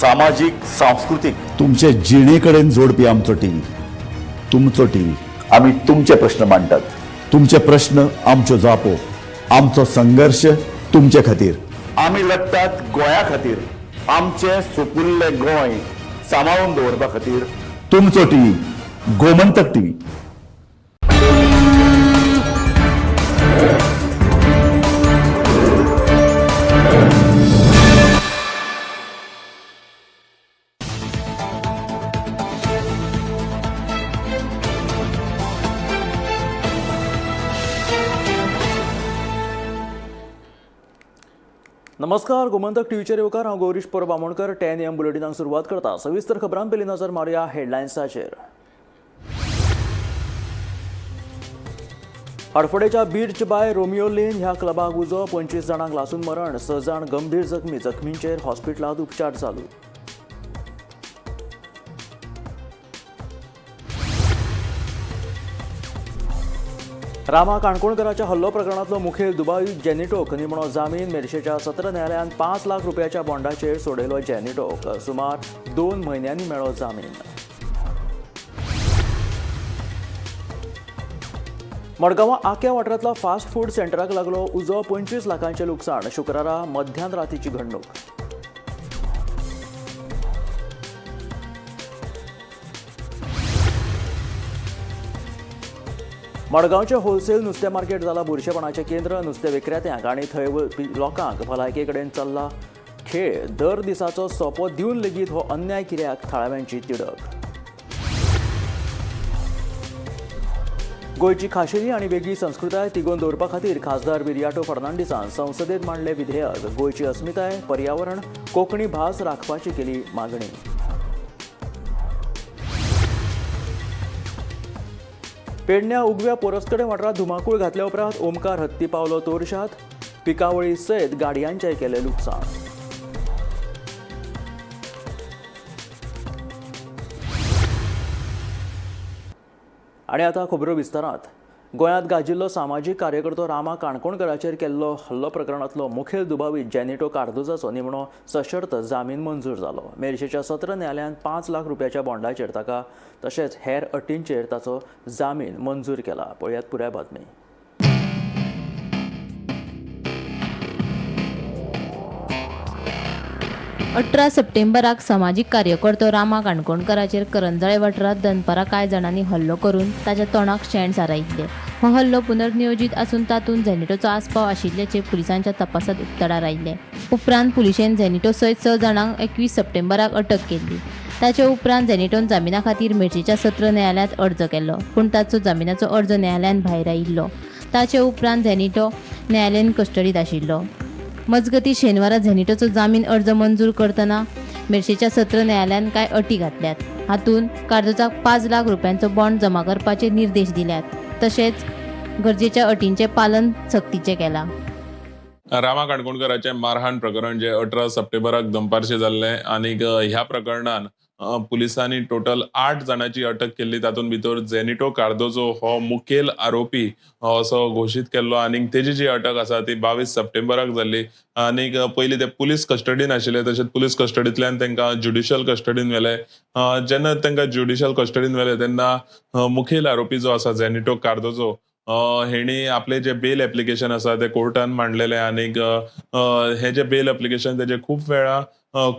सामाजिक सांस्कृतिक तुमचे जिणेकडेन जोडपी आमचो टीव्ही, तुमचो टीव्ही. आम्ही तुमचे प्रश्न मांडतात. तुमचे प्रश्न आमच्यो जापो, आमचो संघर्ष तुमचे खातीर. आम्ही लढतात गोंया खातीर, आमचे सोपुल्ले गोंय सांबाळून दवरपा खातीर. तुमचो टीव्ही, गोमंतक टीव्ही. नमस्कार, गोमंतक टीव्हीचेर येवकार. हांव गौरीश परब आमोणकर. 10 AM बुलेटिनाक सुरवात करता. सविस्तर खबरां पयलीं नजर मारया हेडलायन्साचेर. आडफोडेच्या बीच बाय रोमियो लेन ह्या क्लबाक उजो. 25 जाणांक लासून मरण, 6 जाण गंभीर जखमी. जखमींचेर हॉस्पिटलांत उपचार चालू. रामा काणकोणकराच्या हल्लो प्रकरणातलो मुखेल दुबावी जॅनिटोक निमणो जामीन. मेर्शेच्या सत्र न्यायालयान 5 लाख रुपयाच्या बॉन्डाचेर सोडयलो जॅनिटोक. सुमार 2 म्हयन्यांनी मेळ्ळो जामीन. मडगांवां आख्या वाठारांतल्या फास्ट फूड सेंटराक लागलो उजो. 25 लाखांचें लुकसाण. शुक्रारा मध्यान रातीची घडणूक. मडगांवचें होलसेल नुस्तें मार्केट जाला बुरशेपणाचें केंद्र. नुस्तें विक्रेत्यांक आनी थंय लोकांक भलायके कडेन चल्ला खेळ. दर दिसाचो सोंपो दिवन लेगीत हो अन्याय कित्याक? थळाव्यांची तिडक. गोंयची खाशेली आनी वेगळी संस्कृताय तिगोवन दवरपा खातीर खासदार विरयाटो फर्नांडिसान संसदेत मांडलें विधेयक. गोंयची अस्मिताय, पर्यावरण, कोंकणी भास राखपाची केली मागणी. पेडण्या उगव्या पोरसकडे वाठारांत धुमाकूळ घातल्या उपरांत ओमकार हत्ती पावलो तोरशात. पिकावळी सयत गाडयांचेय केलें लुकसाण. आनी आतां खबरो विस्तारांत. गोंयांत गाजिल्लो सामाजीक कार्यकर्तो रामा काणकोणकराचेर केल्लो हल्लो प्रकरणांतलो मुखेल दुबावी जॅनिटो कार्दोजाचो निमणो सशर्त जामीन मंजूर जालो. मेर्शेच्या सत्र न्यायालयान 5 लाख रुपयाच्या बॉन्डाचेर ताका तशेंच हेर अटींचेर ताचो जामीन मंजूर केला. पळयात पुराय बातमी. 18 सप्टेंबराक सामाजीक कार्यकर्तो रामा काणकोणकराचेर करंजळे वाठारांत दनपारां कांय जाणांनी हल्लो करून ताच्या तोंडाक शेण सारयिल्ले. हो हल्लो पुनर्नियोजीत आसून तातूंत झॅनिटोचो आस्पाव आशिल्ल्याचे पुलिसांच्या तपासांत उक्ताडार आयिल्ले. उपरांत पुलिशेन झॅनिटो सयत 6 जाणांक 21 सप्टेंबराक अटक केल्ली. ताचे उपरांत झॅनिटोन जामिना खातीर मेर्शेच्या सत्र न्यायालयांत अर्ज केलो, पूण ताचो जामिनाचो अर्ज न्यायालयान भायर आयिल्लो. ताचे उपरांत झॅनिटो न्यायालयीन कस्टडीत आशिल्लो. मजगतीं शेनवारा झॅनिटोचो जामीन अर्ज मंजूर करतना मेर्शेच्या सत्र न्यायालयान कांय अटी घातल्यात. हातूंत कार्दोजाक 5 लाख रुपयांचो बॉन्ड जमा करपाचे निर्देश दिल्यात. तशेंच गरजेच्या अटींचें पालन सक्तीचें केलां. रामा काणकोणकराचें मारहाण प्रकरण जे 18 सप्टेंबराक दनपारचें जाल्लें आनी ह्या प्रकरणान पुलिसांनी टोटल 8 जाणांची अटक केल्ली. तातूंत भितर झॅनिटो कार्दोजो हो मुखेल आरोपी असो घोशीत केल्लो आनी तेजी जी अटक आसा ती 22 सप्टेंबराक जाल्ली. आनी पयलीं ते पुलीस कस्टडीन आशिल्ले, तशेंच पुलीस कस्टडींतल्यान तांकां ज्युडिशियल कस्टडीन व्हेले. जेन्ना तांकां ज्युडिशियल कस्टडीन व्हेले तेन्ना मुखेल आरोपी जो आसा झॅनिटो कार्दोजो हेणी आपले जे बेल एप्लिकेशन आसा ते कोर्टान मांडलेले आनी हे जे बेल एप्लिकेशन तेजे खूब वेळा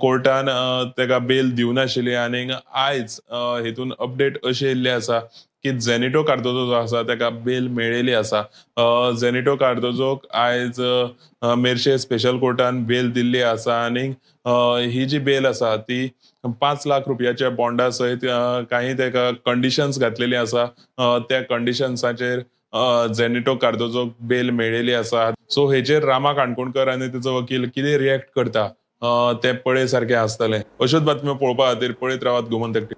कोर्टान तेका बेल दिवनाशिल्ली. आनी आयज हेतून अपडेट अशी येयल्ली आसा की झॅनिटो कार्दोजो जो आसा तेका बेल मेळिल्ली आसा. झॅनिटो कार्दोजोक आयज मेर्शे स्पेशल कोर्टान बेल दिल्ली आसा आनी ही जी बेल आसा ती 5 लाख रुपयाच्या बॉन्डा सयत काही तेका कंडिशन्स घातलेली आसा. त्या कंडिशन्साचेर झॅनिटो कार्दोजोक बेल मेळिल्ली आसा. सो हेचेर रामा काणकोणकर आनी तेचो वकील कितें रिएक्ट करता ते पळय सारकें आसतलें. अश्योच बातम्यो पळोवपा खातीर पळयत रावात गोमंतक.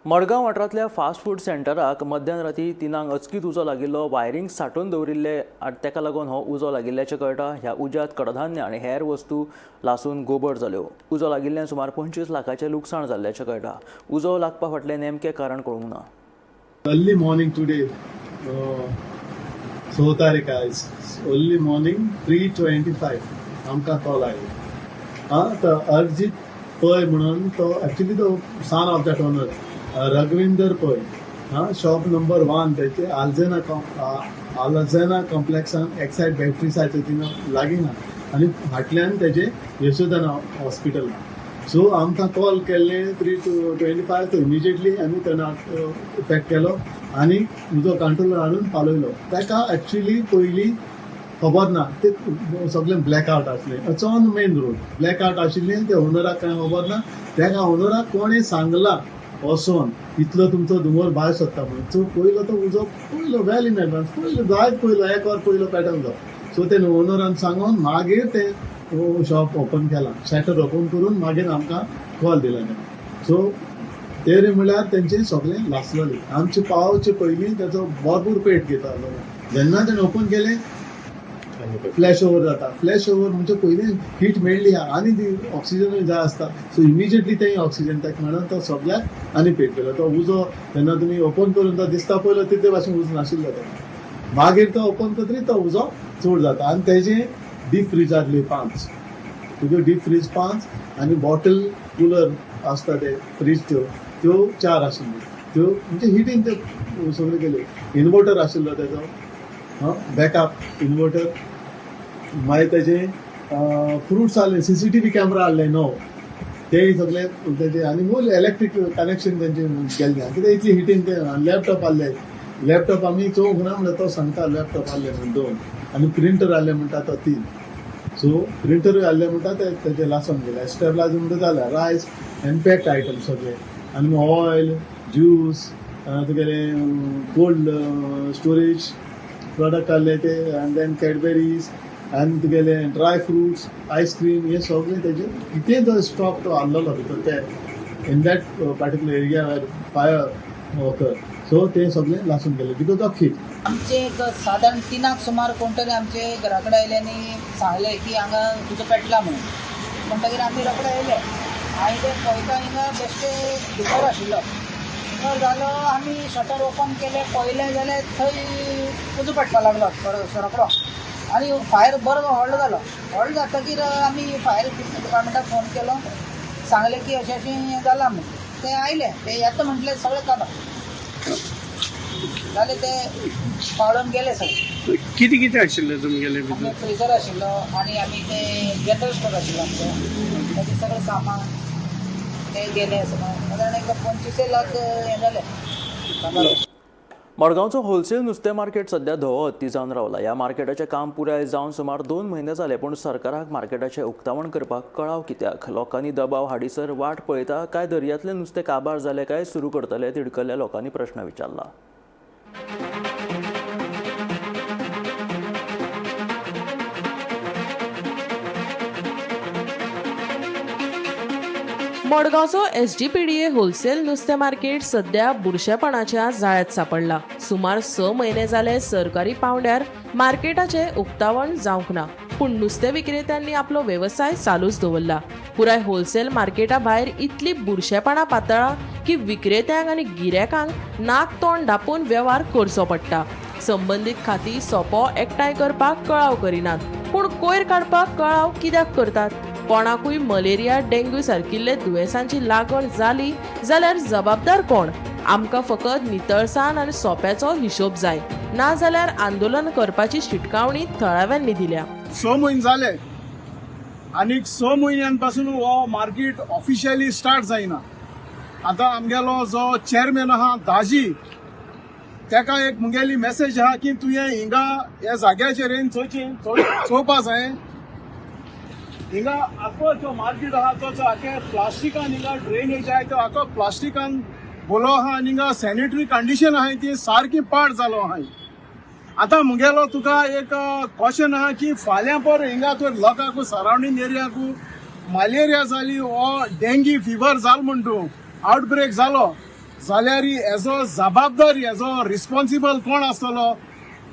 मडगांव वाठारांतल्या फास्ट फूड सेंटराक मध्यान राती 3 अचकीत उजो लागिल्लो. वायरिंग सांठोवन दवरिल्ले तेका लागून हो उजो लागिल्ल्याचें कळटा. ह्या उज्यांत कडधान्य आनी हेर वस्तू लासून गोबड जाल्यो. उजो लागिल्ल्यान सुमार 25 लाखांचें लुकसाण जाल्ल्याचें कळटा. उजो लागपा फाटलें नेमकें कारण कळूंक ना. Early morning today, 6 तारीख आज early morning 3:25 आमकां कॉल आयलो. तर अर्जीत पै म्हणून तो ॲक्च्युली तो सन ऑफ दॅट ओनर रघविंदर पै शॉप नंबर 1 त्याचे आल्झेना कॉम्प्लेक्सान एक्सायड बॅटरीसाचे तिनं लागीना आनी फाटल्यान तेजे यशोधन हॉस्पिटल. सो आमकां कॉल केल्ले 3 to 25 इमिजिएटली आमी तेन्ना पॅक केलो आनी म्हजो कंट्रोलर हाडून पालयलो. ताका ॲक्च्युली पयलीं खबर ना, ते सगळें ब्लॅक आउट आसलें. It's on main road black out आशिल्लें. ते ओनराक कांय खबर ना. ताका ओनराक कोणें सांगला वचोन इतलो तुमचो धुंवर भायर सरता म्हणून. सो पयलो तो उजो पयलो वेल इन एडवान्स पयलो जायत पयलो 1 वर पयलो पेटवलो. सो ते ओनरान सांगून मागीर ते शॉप ओपन केला. शटर ओपन करून मागीर आमकां कॉल दिला. सो ते म्हळ्यार तेंचे सगळें लासलेलें. आमचे पावचे पयलीं तेचो भरपूर पेट घेतालो. जेन्ना तेणें ओपन केलें फ्लॅश ओवर जाता. फ्लॅश ओवर म्हणजे पयलीं हीट मेळ्ळी आनी ती ऑक्सिजनूय जाय आसता. सो इमिजिएटली तें ऑक्सिजन ताका मेळून तो सगळ्याक आनी पेट केलो. तो उजो जेन्ना तुमी ओपन करून तो दिसता पयलो तितले भाशेन उजो नाशिल्लो तो. मागीर तो ओपन करतरी तो उजो चड जाता आनी तेजे डीप फ्रीज आसली 5. तुज्यो डीप फ्रीज 5 आनी बॉटल कुलर आसता ते फ्रीज त्यो 4 आशिल्ल्यो. त्यो म्हणजे हिटीन ते सगळे केले. इन्वर्टर आशिल्लो तेजो बॅकअप इन्वर्टर. मागीर तेजे फ्रुट्स आहले CCTV कॅमेरा हाडले नो ते सगळे तेजे आनी मूल इलेक्ट्रीक कनेक्शन तेंचे केल्लें. कित्याक इतली हिटीन ते लॅपटॉप आहले. लॅपटॉप आमी चोवंक ना म्हणल्यार तो सांगता लॅपटॉप आहले म्हणून 2 आनी प्रिंटर आहले म्हणटा तो 3. सो प्रिंटरूय आहले म्हणटा तेजे लासून गेले. स्टेबलायझर म्हणटा जाल्यार रायस एंड पॅक्ड आयटम सगळे आनी ऑयल ज्यूस तुगेले कोल्ड स्टोरेज प्रोडक्ट आहले ते एंड देन कॅडबेरीज आनी तुगेले ड्राय फ्रुट्स आयस्क्रीम हे सगळे तेजे कितें तो स्टॉक तो हाडलेलो भितर ते in that particular area where fire occur. So ते सगळे लासून गेले बिकॉज ऑफ हीट. आमचे एक साधारण 3 सुमार कोण तरी आमचे घरा कडेन आयले आनी सांगले की हांगा तुजो पेटला म्हणून. म्हणटकीर आमी रोखडे येयले आनी ते पळयता हिंगा बेश्टे भितर आशिल्लो. भितर जालो आमी शटर ओपन केले पळयलें जाल्यार थंय उजो पेटपाक लागलो रोखडो आनी फायर बरो व्हडलो जालो. व्हडलो जातकीर आमी फायर डिपार्टमेंटाक फोन केलो. सांगले की अशें अशें जालां म्हणून. ते आयले ते येता म्हटले सगळे काबार जाले. ते पावडून गेले सगळे. कितें आशिल्लें तुमगेले भितर? आमी फ्रिजर आशिल्लो आनी आमी ते जनरल स्टोर आशिल्लो आमचो. ताचें सगळें सामान ते गेले सादारण एक 25 लाख हें जालें. मडगांवचो होलसेल नुस्तें मार्केट सध्या धवो हत्ती जावन रावला. ह्या मार्केटाचें काम पुराय जावन सुमार 2 म्हयने जाले पूण सरकाराक मार्केटाचें उक्तावण करपाक कळाव कित्याक? लोकांनी दबाव हाडीसर वाट पळयता काय दर्यांतलें नुस्तें काबार जालें काय सुरू करतले तिडकल्ल्या लोकांनी प्रश्न विचारला. मडगांवचो SGPDA होलसेल नुस्तें मार्केट सध्या बुरशेपणाच्या जाळ्यात सापडला. सुमार 6 म्हयने जाले सरकारी पावंड्यार मार्केटाचें उक्तावण जावंक ना पूण नुस्तें विक्रेत्यांनी आपलो वेवसाय चालूच दवरला. पुराय होलसेल मार्केटा भायर इतली बुरशेपणां पातळ्ळा की विक्रेत्यांक आनी गिरायकांक नाक तोंड धापून वेव्हार करचो पडटा. संबंदीत खाती सोपो एकठांय करपाक कळाव करिनात पूण कोयर काडपाक कळाव कित्याक करतात? कोणाकूय मलेरिया डेंग्यू सारकिल्ले दुयेंसांची लागण जाली जाल्यार जबाबदार कोण? आमकां फकत नितळसाण आनी सोप्याचो हिशोब जाय ना जाल्यार आंदोलन करपाची शिटकावणी थळाव्यांनी दिल्या. 6 म्हयने जाले आनीक 6 म्हयन्यां पासून हो मार्केट ऑफिशियली स्टार्ट जायना. आतां आमगेलो जो चेअरमॅन आहा दाजी तेका एक मुगेली मेसेज आहा की तुवें हिंगा ह्या जाग्याचेर येवन चोवपा जाय. हिंगा आखो जो मार्केट आहा तो आखे प्लास्टिकान हिंगा ड्रेनेज आहाय तो आखो प्लास्टिकान बोलो आहा आनी हिंगा सॅनिटरी कंडिशन आहाय ती सारकी पाड जालो आहाय. आतां मुगेलो तुका एक क्वेश्चन आहा की फाल्यां पर हिंगा तर लोकांकू सरावंडींग एरियाकू मलेरिया जाली ओ डेंगी फिवर जाल म्हण तूं आउटब्रेक जालो जाल्यार हेजो जबाबदारी हेजो रिस्पॉन्सिबल कोण आसतलो?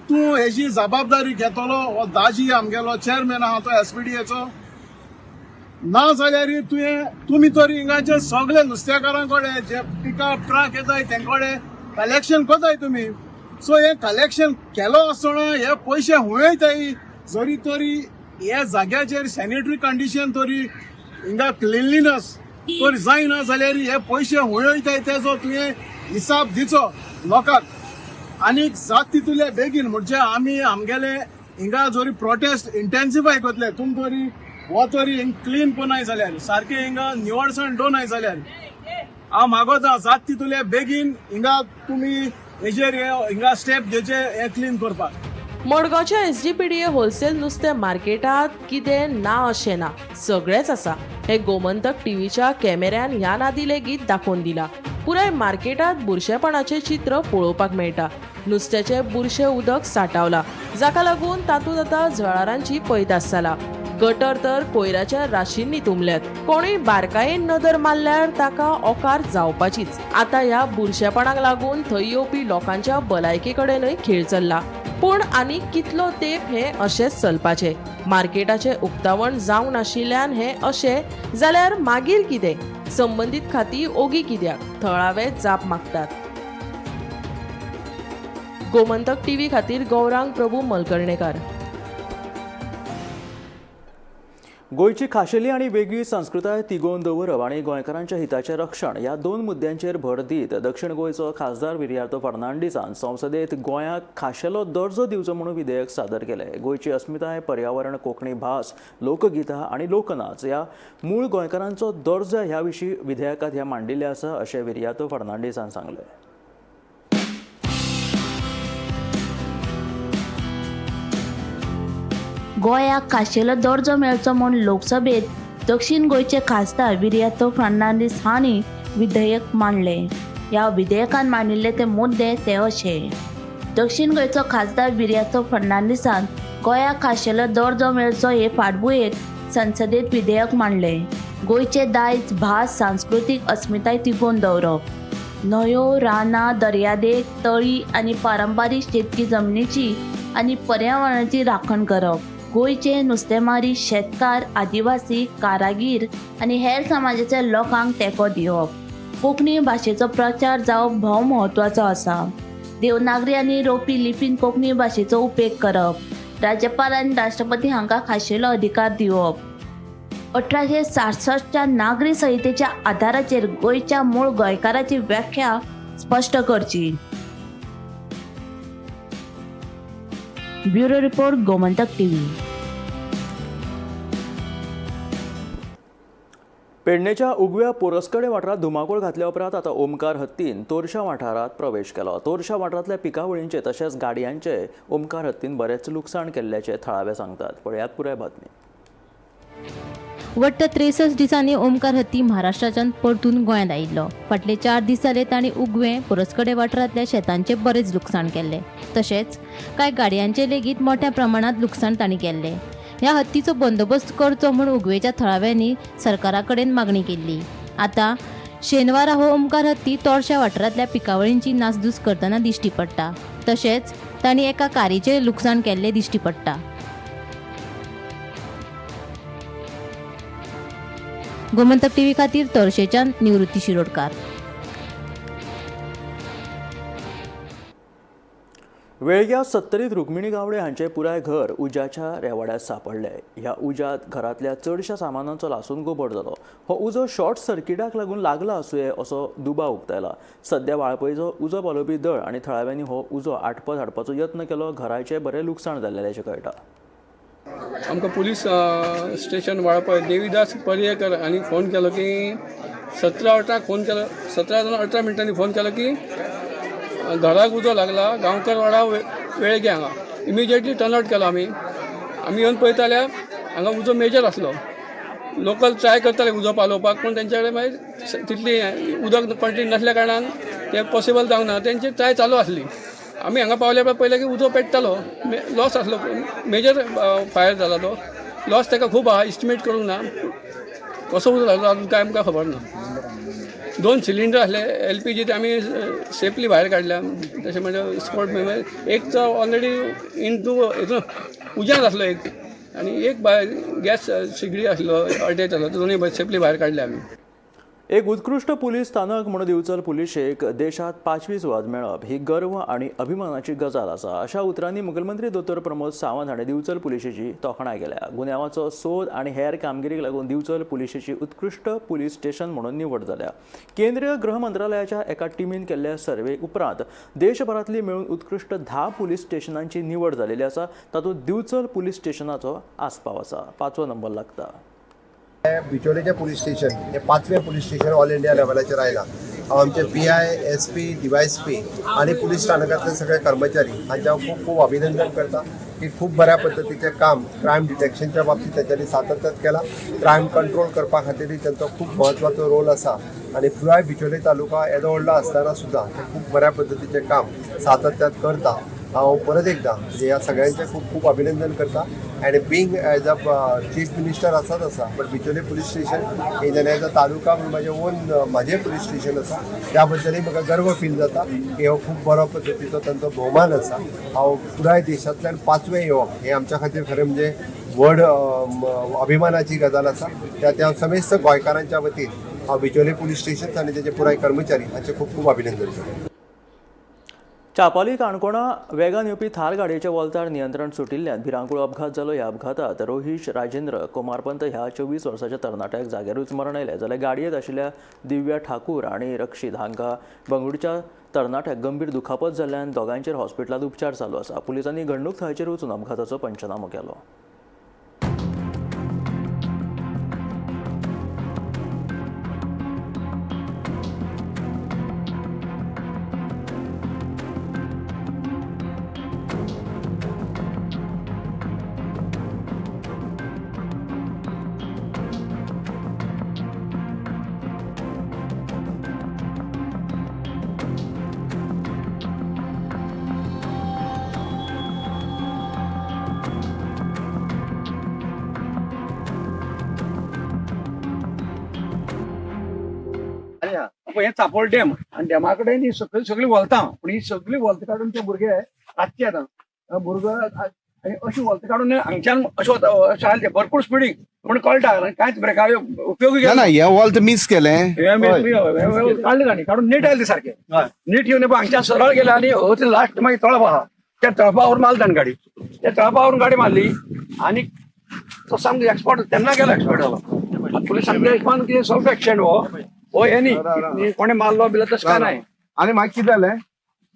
तूं हेजी जबाबदारी घेतलो हो दाजी आमगेलो चेअरमॅन आहा तो SPDAचो ना जाल्यार तुमी तरी हिंगाचे सगळे नुस्तेकारां कडेन जे पिकअप ट्रक येताय तेंकडे कलेक्शन कोताय तुमी. सो हे कलेक्शन केलो आसतना हे पयशे हूंय वयताय जरी तरी हे जाग्याचेर सॅनिटरी कंडिशन तरी हिंगा क्लिनलीनस तर जायना जाल्यार हे पयशे वळयताय तेजो तुवें हिसाब दिचो लोकांक. आनीक जात तितूले बेगीन म्हणजे आमी आमगेले हिंगा जोरी प्रोटेस्ट इंटेन्सिफाय करतले तुम तरी हो तरी हिंग क्लीन कोनाय जाल्यार सारखे हिंगा निवळसाण दोनाय जाल्यार हांव मागोता जात तितूले बेगीन हिंगा तुमी हेजेर हिंगा स्टेप घेवचे हे क्लीन करपाक. मडगांवच्या SGPDA होलसेल नुस्तें मार्केटात कितें ना अशें ना, सगळेंच आसा. हे गोमंतक टीव्हीच्या कॅमेऱ्यान ह्या नादी लेगीत दाखोवन दिला. पुराय मार्केटात बुरशेपणाचें चित्र पळोवपाक मेळटा. नुस्त्याचें बुरशें उदक साठावला, जाका लागून तातूंत आतां जळारांची पैदास जाला. गटर तर कोयराच्या राशींनी तुंबल्यात. कोणूय बारकायेन नदर मारल्यार ताका ओकार जावपाचीच. आतां ह्या बुरशेपणाक लागून थंय येवपी लोकांच्या भलायके कडेनय खेळ चल्ला. पूण आनीक कितलो तेंप हें अशेंच चलपाचें? मार्केटाचें उक्तावण जावंक नाशिल्ल्यान हें अशें जाल्यार मागीर कितें? संबंदीत खातीं ओगी कित्याक? थळावे जाप मागतात. गोमंतक टीव्ही खातीर गौरांग प्रभू मलकर्णेकार. गोंयची खाशेली आनी वेगळी संस्कृताय तिगोवन दवरप आनी गोंयकारांच्या हिताचें रक्षण ह्या दोन मुद्द्यांचेर भर दीत दक्षिण गोंयचो खासदार विर्यातो फर्नांडीसान संसदेत गोंयाक खाशेलो दर्जो दिवचो म्हणून विधेयक सादर केलें. गोंयची अस्मिताय, पर्यावरण, कोंकणी भास, लोकगितां आनी लोकनाच ह्या मूळ गोंयकारांचो दर्जो ह्या विशीं विधेयकांत ह्या मांडिल्ले आसा अशें विर्यातो फर्नांडीसान सांगलें. गोंयाक खाशेलो दर्जो मेळचो म्हूण लोकसभेत दक्षिण गोंयचे खासदार विर्यातो फर्नांडीस हांणी विधेयक मांडलें. ह्या विधेयकान मांडिल्ले ते मुद्दे ते अशे. दक्षिण गोंयचो खासदार विर्यातो फर्नांडीसान गोंयाक खाशेलो दर्जो मेळचो हे फाटभुंयेर संसदेत विधेयक मांडलें. गोंयचे दायज, भास, सांस्कृतीक अस्मिताय तिगोवन दवरप, न्हंयो, रानां, दर्यादेग, तळी आनी पारंपारीक शेतकी जमनीची आनी पर्यावरणाची राखण करप, गोंयचे नुस्तेमारी, शेतकार, आदिवासी, कारागीर आनी हेर समाजाच्या लोकांक तेंको दिवप. कोंकणी भाशेचो प्रचार जावप भोव म्हत्वाचो आसा. देवनागरी आनी रोपी लिपीन कोंकणी भाशेचो उपेग करप. राज्यपाल आनी राष्ट्रपती हांकां खाशेलो अधिकार दिवप. 1866च्या नागरी संहितेच्या आधाराचेर गोंयच्या मूळ गोंयकाराची व्याख्या स्पश्ट करची. Bureau report, Gomantak TV. पेडणेच्या उगव्या पोरसकडे वाठारात धुमाकूळ घातल्या उपरांत आतां ओमकार हत्तीन तोरशा वाठारात प्रवेश केलो. तोरशा वाठारांतल्या पिकावळींचे तशेंच गाडयांचे ओमकार हत्तीन बरेच लुकसाण केल्ल्याचे थळावे सांगतात. पळयात पुराय बातमी. वट्ट 63 दिसांनी ओमकार हत्ती महाराष्ट्राच्यान परतून गोंयांत आयिल्लो. फाटले 4 दीस जाले तांणी उगवे पोरसकडे वाठारांतल्या शेतांचे बरेच लुकसाण केल्ले. तशेंच कांय गाडयांचे लेगीत मोठ्या प्रमाणात लुकसाण तांणी केल्ले. ह्या हत्तीचो बंदोबस्त करचो म्हूण उगवेच्या थळाव्यांनी सरकारा कडेन मागणी केल्ली. आतां शेनवारा हो ओमकार हत्ती तोरशा वाठारांतल्या पिकावळींची नासधूस करतना दिश्टी पडटा. तशेंच तांणी एका कारीचें लुकसाण केल्लें दिश्टी पडटा. गोमंतक टीव्ही खातीर तोरशेच्यान निवृत्ती शिरोडकार. वेळग्या 70 रुक्मिणी गावडे हांचे पुराय घर उज्याच्या रेवाड्यात सापडले. ह्या उज्यात घरातल्या चडशा सामानांचो लासून गोबड जालो. हो उजो शॉर्ट सर्किटाक लागून लागला आसूये असो दुबाव उक्तायला. सध्या वाळपयचो उजो पालोवपी दळ आनी थळाव्यांनी हो उजो आटपत हाडपाचो यत्न केलो. घराचे बरें लुकसाण जाल्ल्याचें कळटा. आमकां पुलीस स्टेशन वाळपय देवीदास पर्येकर हांणी फोन केलो की 17:18 फोन केलो. 17:18 मिनटांनी फोन केलो की घराक उजो लागला गांवकर वाडा वेळगे हांगा. इमिजिएटली टर्न आउट केलो आमी येवन पळयताल्या हांगा उजो मेजर आसलो. लोकल ट्राय करताले उजो पालोवपाक पूण तेंच्या कडेन मागीर तितली उदक कंटिन्यू नासल्या कारणान तें पॉसिबल जावंक ना. तेंची ट्राय चालू आसली. आमी हांगा पावल्या पयलें की उजो पेट्टालो, लॉस आसलो, मेजर फायर जाला तो. लॉस ताका खूब आहा, एस्टिमेट करूंक ना. कसो उजो लागलो अजून काय आमकां खबर ना. 2 सिलिंडर आसले LPG ते आमी सेफली भायर काडल्या. तशें म्हणजे स्पॉट एक तो ऑलरेडी इंटू उज्यांत आसलो एक आनी एक गॅस शिगडी आसलो अटॅच आसलो. दोनूय सेफली भायर काडले आमी. एक उत्कृष्ट पोलीस स्थानक म्हणून दिवचल पुलिशेक देशात 5वी सुवात मेळप ही गर्व आणि अभिमानाची गजाल आसा अशा उतरांनी मुखेलमंत्री दोतोर प्रमोद सावंत हाणें दिवचल पुलिशेची तोखणाय केल्या. गुन्यांवाचो सोद आणि हेर कामगिरीक लागून दिवचल पुलिशेची उत्कृष्ट पुलीस स्टेशन म्हणून निवड जाल्या. केंद्रीय गृह मंत्रालयाच्या एका टिमीन केल्ल्या सर्वे उपरांत देशभरांतली मेळून उत्कृष्ट 10 पुलीस स्टेशनांची निवड जालेली आसा. तातूंत दिवचल पुलीस स्टेशनाचो आस्पाव आसा. 5वो नंबर लागता. बिचोलेचे पुलीस स्टेशन हे 5वें पुलीस स्टेशन ऑल इंडिया लेवलाचेर आयला. आमचे PI, SP, DYSP आणि पुलीस स्थानकातले सगळे कर्मचारी हांचे हांव खूब खूब अभिनंदन करता की खूब बऱ्या पद्धतीचें काम क्रायम डिटेक्शनच्या बाबतींत तेंच्यांनी सातत्यान केला. क्रायम कंट्रोल करपा खातीर तेंचो खूब म्हत्वाचो रोल आसा आणि पुराय बिचोले तालुका येदो व्हडलो आसतना सुद्दां ते खूब बऱ्या पद्धतीचें काम सातत्यान करता. हांव परत एकदां ह्या सगळ्यांचें खूब खूब अभिनंदन करता. And being as a chief minister आसाच आसा but Bicholim police station as a taluka म्हणून म्हाजें पुलीस स्टेशन आसा त्या बद्दलूय म्हाका गर्व फील जाता की हो खूब बरो पद्धतीचो तांचो भोवमान आसा. हांव पुराय देशांतल्यान 5वें येवप हें आमच्या खातीर खरें म्हणजे व्हड अभिमानाची गजाल आसा. त्या समेस्त गोंयकारांच्या वतीन हांव बिचोले पुलीस स्टेशन आनी तेजे पुराय कर्मचारी हांचें खूब खूब अभिनंदन करता. चापोली काणकोणा वेगान येवपी थार गाडयेच्या वॉल्तार नियंत्रण सुटिल्ल्यान भिरांकूळ अपघात जालो. ह्या अपघातात रोहिश राजेंद्र कुमारपंत ह्या 24 वर्साच्या तरणाट्याक जाग्यारूच मरण आयलें. जाल्यार गाडयेंत आशिल्ल्या दिव्या ठाकूर आनी रक्षीत हांकां बंगळुरूच्या तरणाट्याक गंभीर दुखापत जाल्ल्यान दोगांचेर हॉस्पिटलांत उपचार चालू आसा. पुलिसांनी घडणूक थळाचेर वचून अपघाताचो पंचनामो केलो. हे चापोळ डॅम आणि डॅमा कडेन ही सगळी वलतां पूण ही सगळी वलतां काडून ते भुरगे रातचे येता भुरगो आनी अशी वलतां काडून हांगच्यान अशें ते भरपूर स्पिडीक पूण कळटा कांयच ब्रेका उपयोगी ना हे वॉल्त मिस केलें काडले तांणी काडून नीट आयले सारखे नीट येवन हांगच्यान सरळ गेले आनी लास्ट मागीर तळप आहा त्या तळपावर मारली तांणी गाडी त्या तळपावरून गाडी मारली आनी तो सामको एक्सपर्ट तेन्ना गेलो एक्सपर्ट जालो पुलिसांनी हिसपान कितें सेल्फ एक्सिडेंट हो हे न्ही कोणे मारलो बिलो तशें काय नाही. आनी मागीर कितें जालें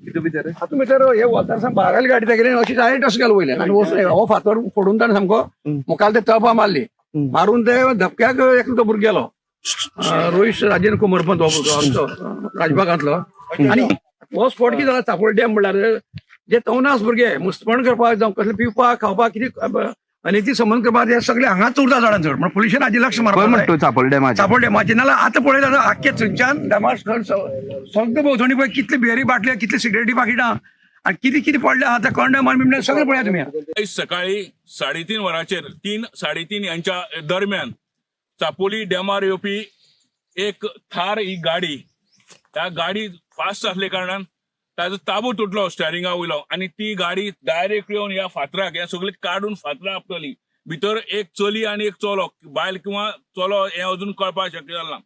हितून भितर हातूंत भितर हे वतार बारायली गाडी तेगेली अशी डायरेक्ट अशें गेलो वयले आनी हो फातर फोडून ताणें सामको मुखार ते तळपा मारली मारून ते धपक्याक एकलो तो भुरगो गेलो रोहिश राजेंद्र कुमारपंत हो भुरगो राजबागांतलो. आनी हो स्पॉट कितें जाला चापोळ डॅम म्हणल्यार जे तवनास भुरगे मुस्तपण करपाक जावं कसले पिवपाक खावपाक कितें आणि ती संबंध करपाक हे सगळे हांगाच उरता झाडांचड म्हणून पुलिशेन हाजी लक्ष मारपाक चापोल डॅमाचेर नाल्यार आतां पळयत जाल्यार आख्खे थंयच्यान डॅमार सगळे भोंवतणी पळय कितले बियरी बाटले कितले सिगरेटी पाकिटां आनी कितें कितें पडलें आहा तें कळना म्हणून सगळें पळया तुमी. सकाळी 3:30 वरांचेर 3:30 यांच्या दरम्यान चापोली डॅमार येवपी एक थार ही गाडी त्या गाडी फास्ट आसले कारणान ताजो ताबो तुटलो स्टेरिंगा वयलो आनी ती गाडी डायरेक्ट येवन ह्या फातराक हे सगळे काडून फातराक आपटली. भितर एक चली आनी एक चलो बायल किंवा चलो हे अजून कळपाक शक्य जालें ना.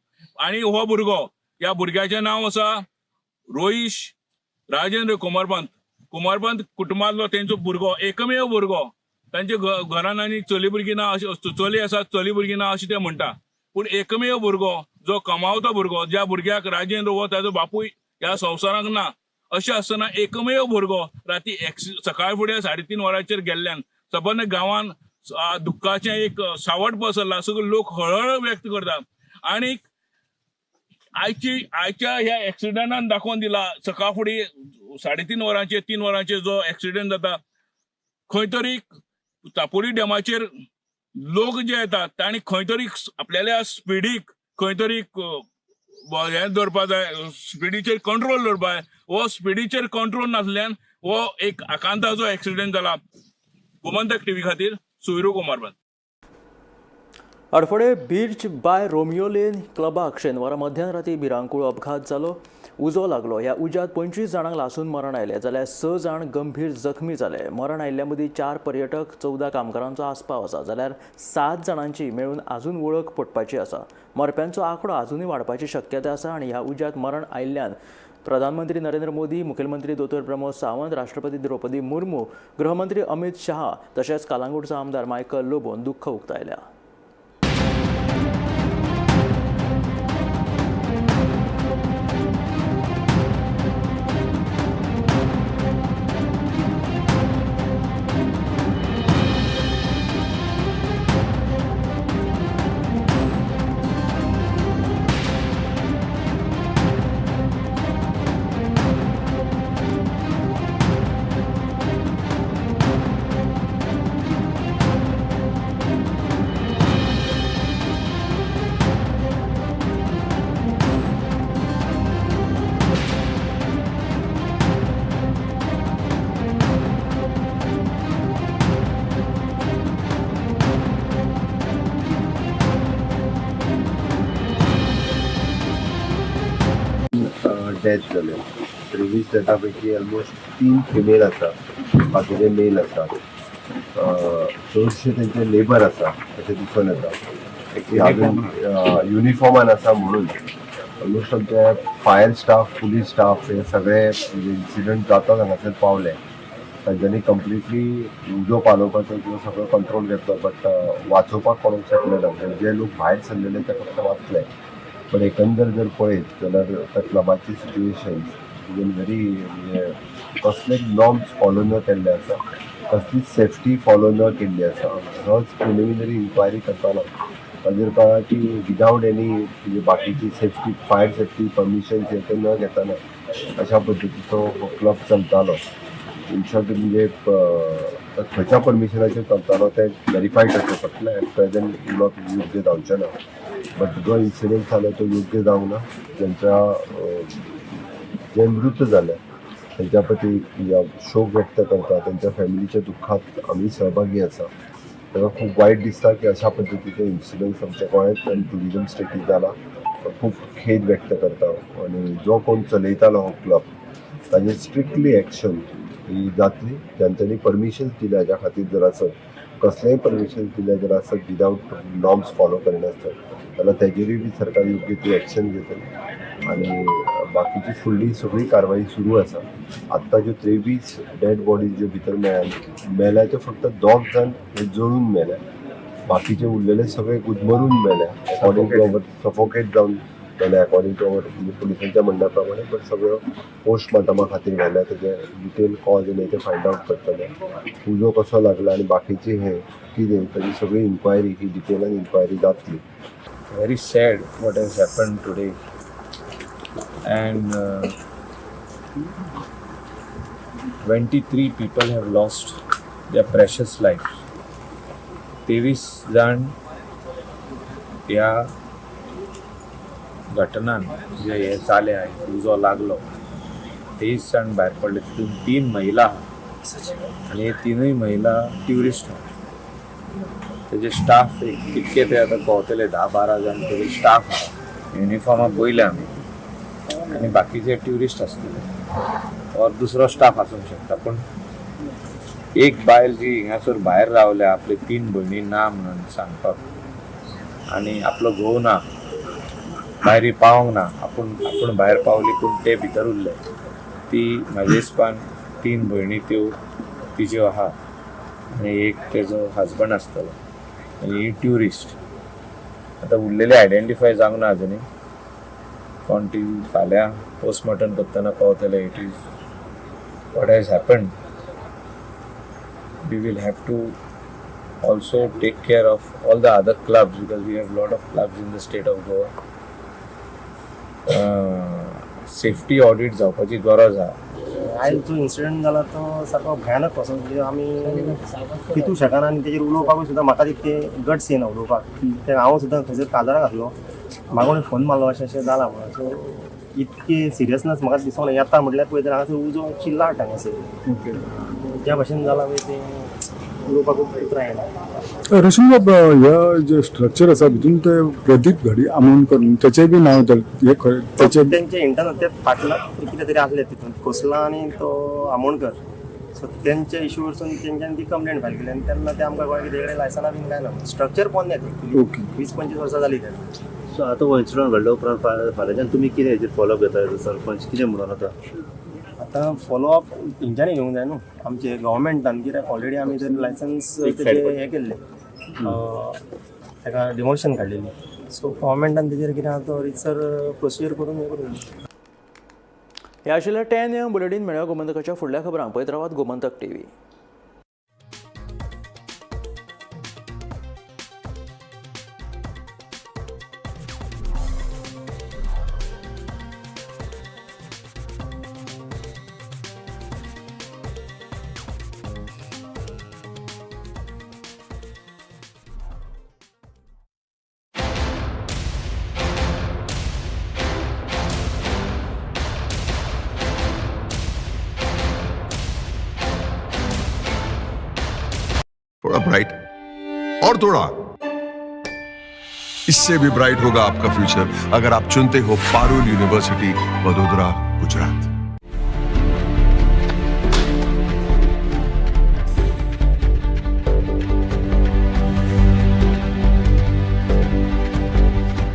आनी हो भुरगो ह्या भुरग्याचें नांव आसा रोहिश राजेंद्र कुमारपंत कुटुंबांतलो तेंचो भुरगो एकमेव भुरगो. तांचे घरान आनी चली भुरगीं ना अशी चली आसा चली भुरगीं ना अशें ते म्हणटा पूण एकमेव भुरगो जो कमावतो भुरगो ज्या भुरग्याक राजेंद्र हो ताजो बापूय ह्या संवसाराक ना अशें आसतना एकमेव भुरगो राती सकाळ फुडें 3:30 वरांचेर गेल्ल्यान सबंद गांवान दुख्खाचें एक सावट पसरला. सगळे लोक हळहळ व्यक्त करतात. आनी आयच्या ह्या एक्सिडंटान दाखोवन दिला सकाळ फुडें 3:30 वरांचेर 3 वरांचेर जो एक्सिडंट जाता खंय तरी चापोली डॅमाचेर लोक जे येतात तांणी खंय तरी आपल्याल्या स्पिडीक खंय तरी हें दवरपाक जाय स्पिडीचेर कंट्रोल दवरपाक जाय. हो स्पिडीचेर कंट्रोल नासल्यान हो एक आकांताचो एक्सिडंट जाला. गोमंतक TV खातीर सुविरू कुमारपंत. अडफळे बीच बाय रोमियो लेन क्लबाक शेनवारा मध्यराती भिरांकूळ अपघात जालो. उजो लागलो. ह्या उज्यात 25 जाणांक लासून मरण आयले जाल्यार 6 जाण गंभीर जखमी जाले. मरण आयिल्ल्या मदीं 4 पर्यटक 14 कामगारांचो आस्पाव आसा जाल्यार 7 जाणांची मेळून आजून वळख पडपाची आसा. मरप्यांचो आंकडो आजुनूय वाडपाची शक्यता आसा आनी ह्या उज्यात मरण आयिल्ल्यान प्रधानमंत्री नरेंद्र मोदी, मुखेलमंत्री दोतोर प्रमोद सावंत, राष्ट्रपती द्रौपदी मुर्मू, गृहमंत्री अमित शाह तशेंच कालांगूटचो आमदार मायकल लोबोन दुख्ख उक्तायल्या. डेथ जाले. 23 डेथा पैकी ऑलमोस्ट 3 फिमेल आसा, बाकीचे मेल आसा. चडशे तेंचे लेबर आसा अशें दिसून येता. युनिफॉर्मान आसा म्हणून ऑलमोस्ट आमचे फायर स्टाफ, पुलीस स्टाफ हे सगळे इन्सिडंट जाता हांगासर पावले. तांच्यांनी कंप्लिटली उजो पालोवपाचो किंवा सगळो कंट्रोल घेतलो, बट वाचोवपाक कोणूच शकले ना. जे लोक भायर सरलेले ते फक्त वाचले. पण एकंदर जर पळयत जाल्यार त्या क्लबाची सिच्युएशन व्हेरी म्हणजे कसलेच नॉर्म्स फॉलो न केल्ले आसा, कसलीच सेफ्टी फॉलो न केल्ली आसा. सहज प्रिलिमिनरी इन्क्वायरी करताना ताजेर कळ्ळां की विदावट एनी म्हणजे बाकीची सेफ्टी, फायर सेफ्टी परमिशन हे न घेताना अशा पद्दतीचो क्लब चलतालो. इन शॉर्ट म्हणजे खंयच्या परमिशनाचेर चलतालो ते व्हेरीफाय करचें पडटलें. एट प्रेझेंट योग्य जावचें ना. बट जो इन्सिडेंट जालो तो योग्य जावंक ना. त्यांच्या जे मृत जाले त्यांच्या प्रती शोक व्यक्त करता. त्यांच्या फॅमिलीच्या दुःखात आम्ही सहभागी आसा. तेव्हा खूप वाईट दिसता की अशा पद्दतीचे इन्सिडंट्स आमच्या गोंयांत आनी ट्युरिजम स्टेटीत जाला. खूप खेद व्यक्त करता. आणि जो कोण चलयतालो हो क्लब ताजेर स्ट्रिक्टली एक्शन ही जातली. ज्यांच्यांनी परमिशन दिल्या हाज्या खातीर जर आसत, कसलेंय परमिशन दिल्या जर आसत विदावट नॉर्म्स फॉलो करिनासत जाल्यार तेजेरूय बी सरकार योग्य ती एक्शन घेतली. आणि बाकीची फुडली सगळी कारवाई सुरू आसा. आत्ता ज्यो 23 डेड बॉडीज ज्यो भितर मेल्याचे फक्त 2 जाण हे जळून मेल्या. बाकीचे उरलेले सगळे गुदमरून मेल्या. अकॉर्डिंग टू अवर सफोकेट जावन मेल्या अकॉर्डिंग टू अवर पुलिसांच्या म्हणण्या प्रमाणे. बट सगळ्यो पोस्टमॉर्टमा खातीर मेल्या. तेजे डिटेल कॉज आनी ते फायंड आउट करतले. उजो कसो लागला आनी बाकीची हे कितें ताजी सगळी इन्क्वायरी ही डिटेलान इन्क्वायरी जातली. Very sad what has happened today, and 23 people have lost their precious lives. 23 जाण ह्या घटनान जे हे जाले उजो लागलो 23 जाण भायर पडले. तितून 3 महिला आनी हे 3 महिला ट्युरिस्ट. तेजे स्टाफ कितके ते आतां पावतले 10-12 जाण तेजे स्टाफ युनिफॉर्मा पयले आमी. आनी बाकीचे ट्युरिस्ट आसतले और दुसरो स्टाफ आसूंक शकता. पण एक बायल जी हिंगासर भायर रावल्या आपले 3 भयणी ना म्हणून सांगपाक आनी आपलो घोव ना, भायर पावोंक ना, आपूण भायर पावली पूण ते भितर उरले. ती म्हाजे हिसपान 3 भयणी त्यो तिज्यो आहा आनी एक तेजो हजबंड आसतलो आनी ट्युरिस्ट. आतां उरलेले आयडेंटिफाय जावंक ना आजुनी. कोण ती फाल्यां पोस्टमॉर्टम करतना पावतले. It is what has happened. We will have to also take care of all the other clubs because we have lot of clubs in the state of Goa. Safety audit जावपाची गरज आहा. आयज जो इन्सिडंट जाला तो सारको भयानक असो. म्हणजे आमी चिंतूं शकना आनी तेजेर उलोवपाकूय सुद्दां म्हाका तितके गट्स येना उलोवपाक. ते हांव सुद्दां खंयसर काजाराक आसलो, म्हाका कोणी फोन मारलो अशें जाला म्हणून. सो इतके सिरियसनेस म्हाका दिसूंक ना. येता म्हटल्यार पळय तर हांगासर उजो चिल्लाट हांगासर ज्या भाशेन जाला पळय ते उलोवपाकूच उतरां येना. रशीद बाब, ह्या जे स्ट्रक्चर आसा भितून ते प्रदीप घडी आमोणकर त्याचेय बी नाव त्याचे त्यांचे इंटरनल ते फाटला कितें तरी आसले तितून खोसला आनी तो आमोणकर. सो त्यांच्या इश्यू वरसून तेंच्यांनी ती कंप्लेंट फायल केली आनी तेन्ना ते आमकां कळ्ळें की तेगेले लायसना बीन काय ना. स्ट्रक्चर पोवन येते ओके. 20-25 वर्सां जाली ते. सो आतां हो इन्सिडंट घडलो उपरांत फाल्यांच्यान तुमी कितें हेजेर फॉलोअप घेता सरपंच कितें म्हणून आतां फॉलोअप तेंच्यांनी घेवंक जाय न्हू आमचे गव्हर्मेंटान, कित्याक ऑलरेडी आमी जर लायसन्स हे केल्ले ताका डिमोलिशन काडलेली. सो गव्हर्मेंटान तेजेर कितें आसा तो रितसर प्रोसिजर करून हे करूंक जाय. हे आशिल्ले 10 AM बुलेटीन. मेळ्या गोमंतकाच्या फुडल्या खबरांक पळयत रावात गोमंतक TV. थोड़ा ब्राइट और थोड़ा, इससे भी ब्राइट होगा आपका फ्यूचर अगर आप चुनते हो पारुल यूनिवर्सिटी, वडोदरा, गुजरात.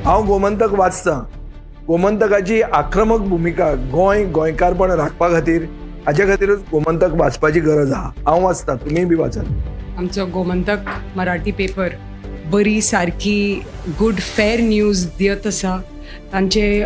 हांव गोमंतक वाचतां. गोमंतकाची आक्रमक भुमिका गोंयकारपण राखपा खातीर हाजे खातीरच गोमंतक वाचपाची गरज आहा. हांव वाचतां, तुमी बी वाचात. आमचो गोमंतक मराठी पेपर बरी सारकी गूड फेर न्यूज दियत आसा. तांचे